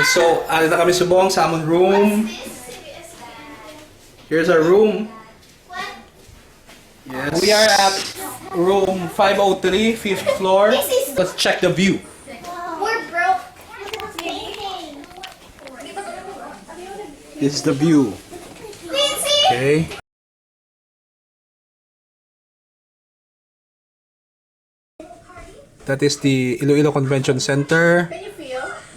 Okay, so na kami subong sa amon room. Here's our room. Yes. We are at room 503, 5th floor. Let's check the view. We're broke. This is the view. Okay. That is the Iloilo Convention Center.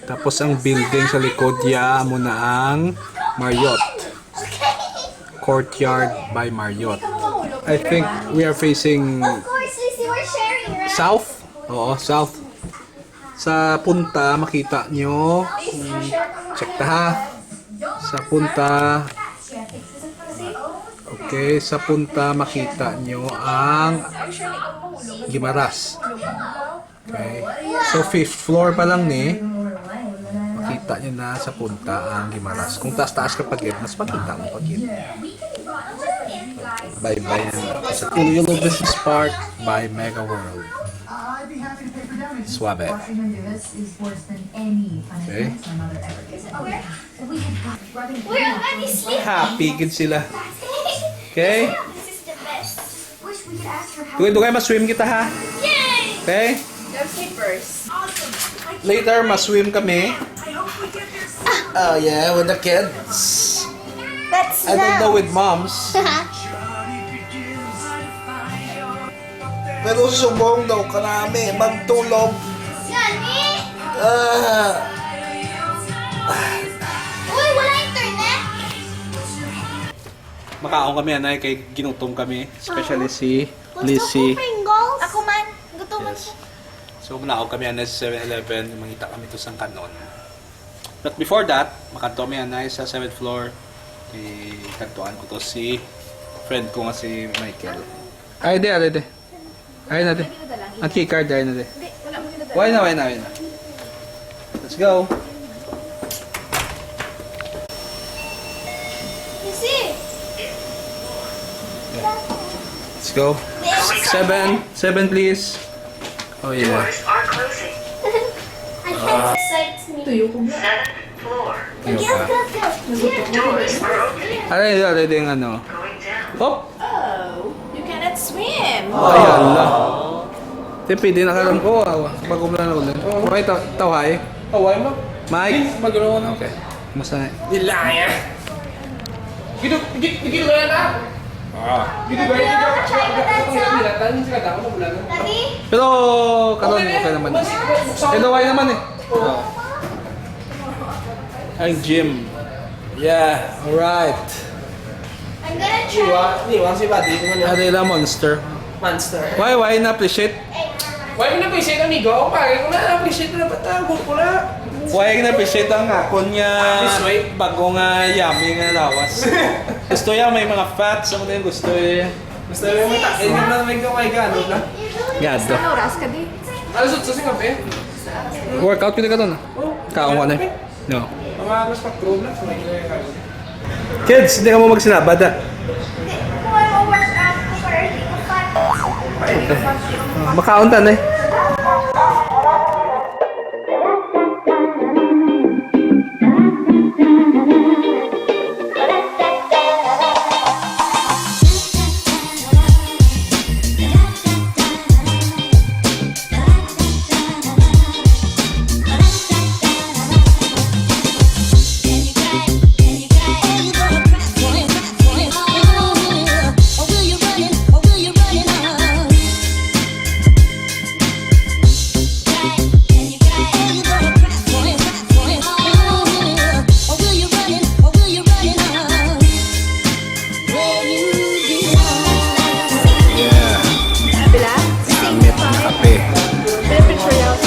Tapos ang building sa likod niya muna ang Marriott. Courtyard by Marriott. I think we are facing south. Oo, south. Sa punta makita nyo. Check ta ha. Sa punta. Okay, sa punta makita nyo ang Guimaras. Okay. So 5th floor pa lang ni. Makita nyo na sa punta ang Guimaras. Kung taas-taas ka pag-in, mas makita mo pag-in. Bye-bye na sa Iloilo Business Park by Mega World. Suave. Okay. Happy gid sila. Okay? Dugay mas-swim kita ha. Okay? Later, mas-swim kami. Oh yeah, with the kids. I don't know with moms. Pero subong daw ka namin magtulog. Uy, wala internet? Makaon kami anay kay ginutom kami, especially si Lizzie. Ako man, gutom Yes. So manaog kami anay sa 7-Eleven, mangita kami to sang kanon. But before that, makanto kami anay sa 7th floor. Kantuan ko to si friend ko nga si Michael. Ay de. Ay na de. Ang keycard ay na de. Why na. Let's go. Let's go. 7 please. Oh yeah. I can't excite me. Seventh floor. Doors are opening. Ay din ano. Going down. Hop. Oh, you cannot swim. Ay Allah. Pwede na kalam ko. Pagkumula na ulit. Okay, tawhay. Away mo? Mike. Magano na. Okay. Kumusta na? Dilaya. Gitu ba yan ah? Gitu ba yan? Daddy? Pero karon okay naman. Hello, naman eh. Oh. Ang gym. Yeah, alright. I'm gonna try. Niwang si Buddy. Adela Monster. Monster. Why na-appreciate? Why mo na-appreciate amigo? Pare ko na-appreciate na patawag ko na. Why na-appreciate ang akon niya bago nga yummy nga lawas. Gusto niya may mga fats. Ako din gusto niya. Gusto mo takin mo na may kamay ka, ano na? Gado. Oras ka di. Ano sa kape? Workout kita ka doon. Kaong ka na. No. Mga alas pag-probe na. Kids, hindi ka mo magsinabad ah. Kung ano workout ko para hindi ko fat. Makauntan eh.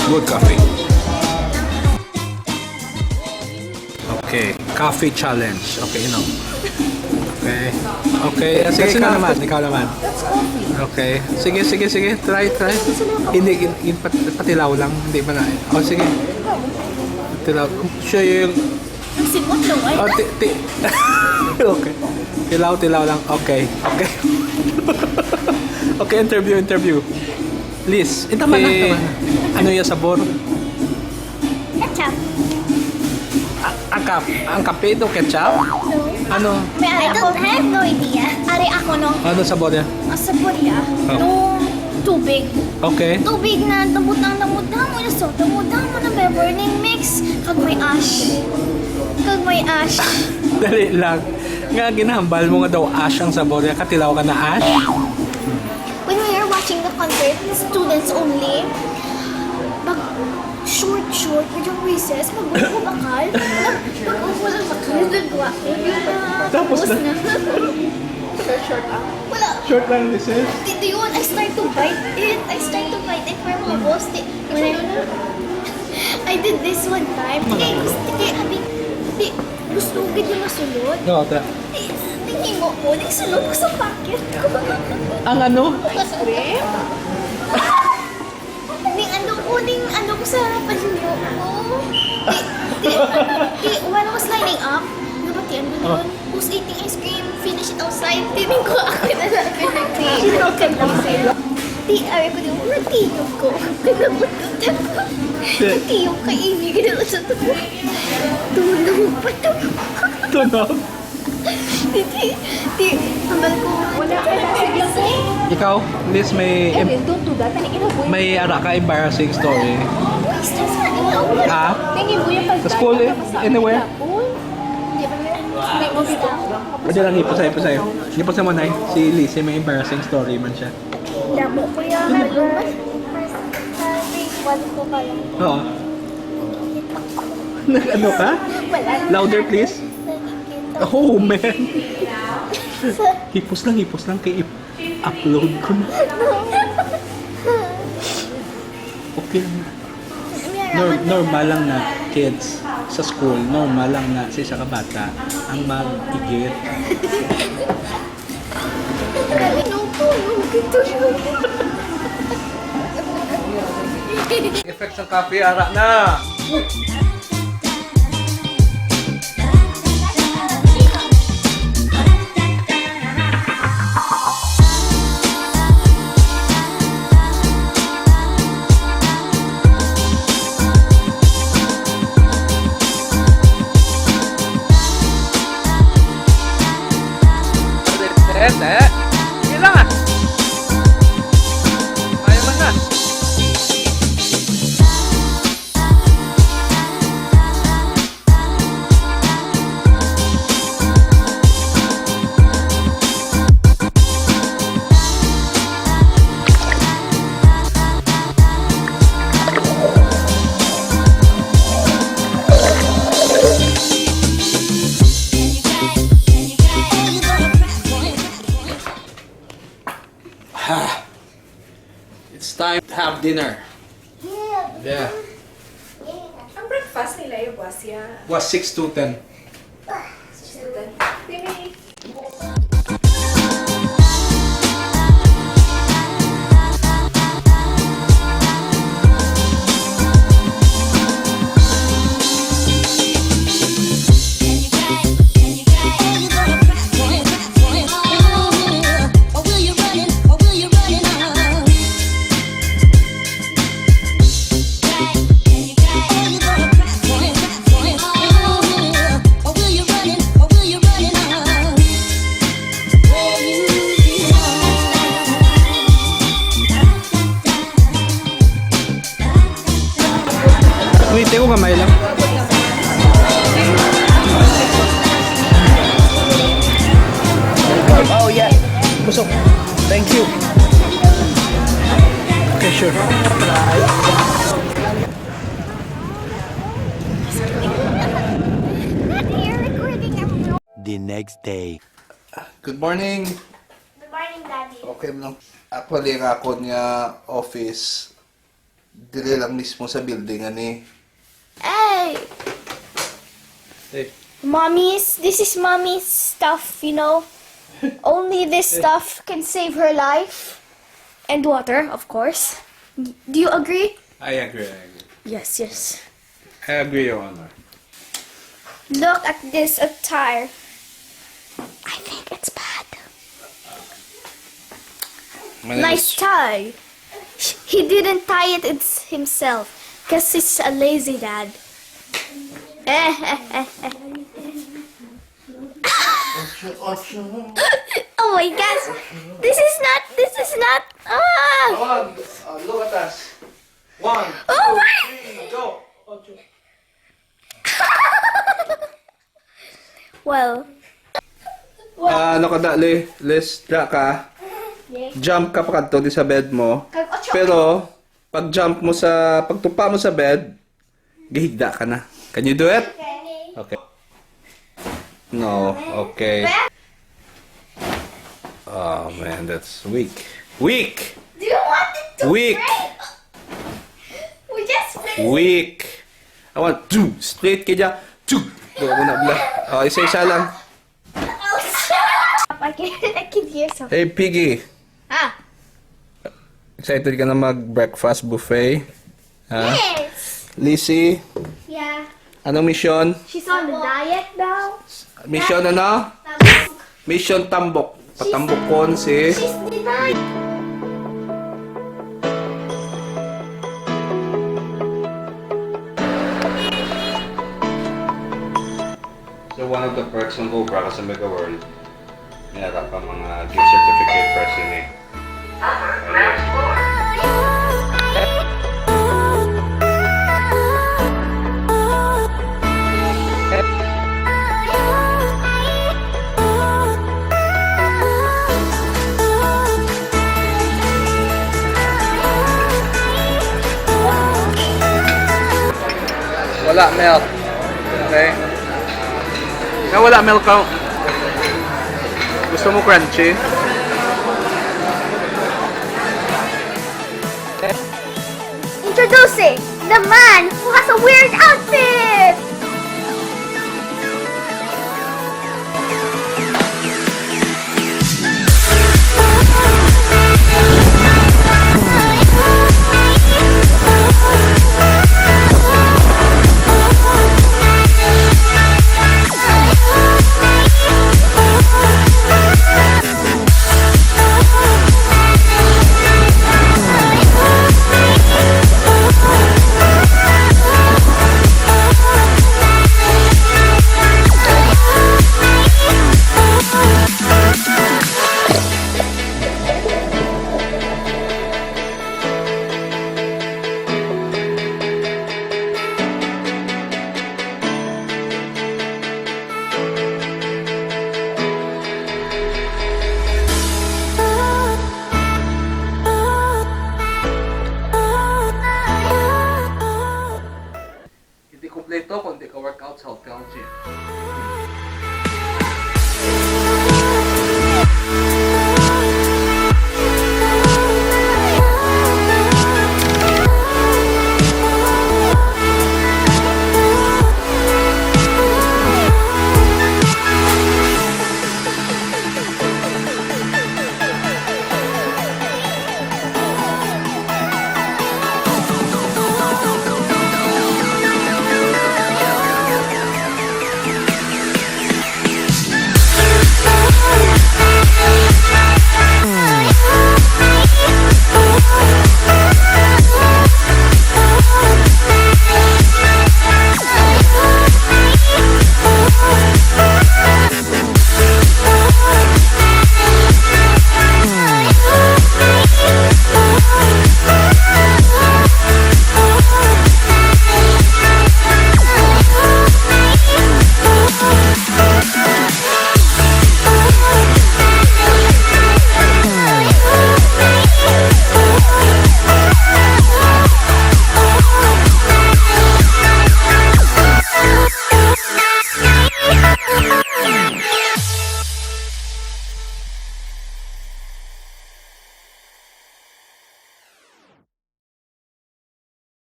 Good coffee. Okay, coffee challenge. Okay, you know. Okay. Okay, sige, ikaw naman. Okay. Sige. Try. Hindi, patilaw lang. Hindi ba na? Oh, sige. Patilaw. Siya yung... Ang simot lang ay. Oh, okay. Tilaw lang. Okay. Okay, interview. Liz, ito man. Ano yung sabor? Ketchup. Ang kape ito, ketchup? Ano? May I don't have no idea. Ari ako no. Ano sabor niya? Sabon niya. Oh. No tubig. Okay. Tubig na tamutang mo na so. Tamutang mo na may burning mix. Kag may ash. Kag may ash. Dali lang. Nga ginahambal mo nga daw ash ang sabor niya. Katilaw ka na ash? When we are watching the concert, students only, mag short, with yung recess, mag-upo bakal, mag-upo lang bakal, nagwa. Tapos na. Short lang. Wala. Short lang this is. Dito yun, I start to bite it for mga boss. I did this one time. Gusto ko yung masulot. Oo, ta. Tingin ko, nagsulot ko sa packet ko. Ang ano? Ning ano ko sa palinyo ko. When I was lining up, nabatian ko na yun. Who's eating ice cream? Finish it outside. Tining ko ako na lang pinag-cream. Ari ko din, nagtiyog ko. Kanabututan ko. Nagtiyog kay Amy. Ganun sa tubo. Tunog pa to. Tunog? Tamal ko. Wala ka na sa Ikaw, Liz, Don't do that. may ara ka embarrassing story. Stress na nila. Ah? Tingin mo yung Sa school, anywhere? Hindi ba may basta? Pwede lang ipusay. Ipusay mo na si Liz, may embarrassing story man siya. Damo ko yung one ko pa lang. Oo. Nag-ano ka? Wala. Louder, please. Nakikita. Oh, man. Hipos lang kay upload ko na. Okay lang. Normal lang na kids sa school, normal lang na sa isa ka bata ang mag-igit. Effects ng coffee, ara na! Sige lang ah! Ayaw man na! It's time to have dinner. Yeah. Ang breakfast nila yung wasya. Was 6 to 10. Tingin. Wait, ko kamay lang. Oh yeah. Busok. Thank you. Okay, sure. You're recording everyone. The next day. Good morning. Good morning, Daddy. Okay mo lang. Actually, nga ako niya office dire lang mismo sa building ani. Hey! Hey. This is mommy's stuff, you know. Only this stuff can save her life. And water, of course. Do you agree? I agree. Yes, yes. I agree, Your Honor. Look at this attire. I think it's bad. Nice tie. He didn't tie it himself because he's a lazy dad. Oh my gosh. This is not. Ah. Come on, look at us. 1, 2, Oh my. 3, go. Well. Ano ka dali? Lestra ka. Jump ka pa kadto di sa bed mo. Pero pag jump mo sa pagtupa mo sa bed, gihigda ka na. Can you do it? Okay. No. Okay. Oh man, that's weak. Weak. Do you want it to Weak. break? We just finished. Weak. I want two straight kaya. Two. Go muna bla. Oh, isa-isa lang. Oh, shut up. I can hear something. Hey Piggy. Ah. Excited ka na mag-breakfast buffet? Ha? Yes. Lizzie, Yeah. anong mission? She's on the diet now. Mission ano? Mission tambok. Patambokon si... She's denying. So one of the perks ng Cobra sa Mega World, mayroon pa mga gift certificate for sini. Upper ground floor. Wala milk. Okay? Kaya wala milk ka. Gusto mo crunchy? Introducing the man who has a weird outfit. Hindi kompleto kung di ka workout sa hotel gym.